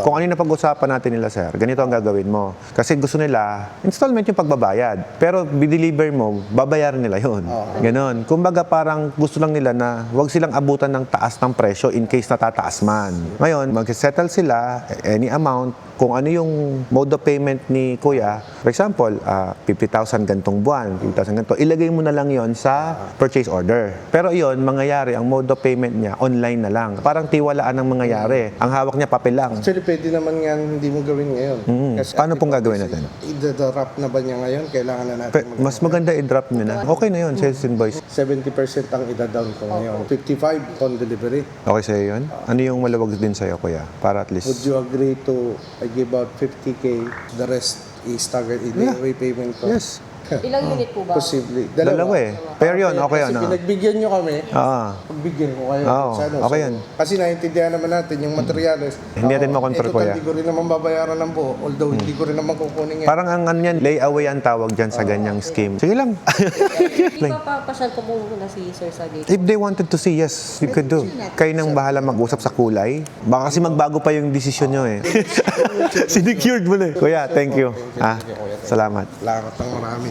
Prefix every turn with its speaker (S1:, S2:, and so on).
S1: Kung ano yung napag-usapan natin nila, sir, ganito ang gagawin mo. Kasi gusto nila, installment yung pagbabayad. Pero bideliver mo, babayaran nila yun. Ganon. Kumbaga parang gusto lang nila na huwag silang abutan ng taas ng presyo in case natataas man. Ngayon, mag-settle sila, any amount, kung ano yung mode of payment ni Kuya. For example, 50,000 gantong buwan, 50,000 ganito, ilagay mo na lang yon sa purchase order. Pero yon mangyayari, ang mode of payment niya, online na lang. Parang tiwalaan ang mangyayari. Ang hawak niya, papel lang.
S2: Actually, pwede naman nga hindi mo gawin ngayon. Kasi
S1: Paano pong gagawin natin?
S2: I-drop na ba niya ngayon? Kailangan na natin
S1: Mas maganda i-drop nyo na. Okay na yun, sales invoice.
S2: 70% ang ida-down ko ngayon. 55 on delivery.
S1: Okay sa'yo yun? Ano yung malawag din sa'yo, Kuya? Para at
S2: Would
S1: least...
S2: you agree to I give out 50K, the rest is staggered in
S1: Yeah.
S2: repayment ko?
S1: Yes.
S3: Ilang unit po ba?
S2: Posibly.
S1: Dalawa eh. Pero yun, okay yun.
S2: Kasi pinagbigyan nyo kami,
S1: Ah.
S2: pagbigyan ko kayo.
S1: Oo,
S2: sa ano.
S1: okay
S2: So,
S1: yun.
S2: Kasi naiintindihan naman natin yung materials.
S1: Hindi natin makontrol,
S2: Ito,
S1: Kuya.
S2: hindi ko rin naman babayaran ng buo. Although hindi ko rin naman kukunin yan.
S1: Parang ang ano yan, layaway ang tawag dyan sa ganyang scheme. Sige lang.
S3: Di ba papasyal ko muna si Sir sa gate?
S1: If they wanted to see, yes, you could do. Kayo nang bahala mag-usap sa kulay. Baka kasi magbago pa yung desisyon nyo eh. Sinecured mo na eh. Kuya, thank you. Salamat.
S2: Salamat ng marami.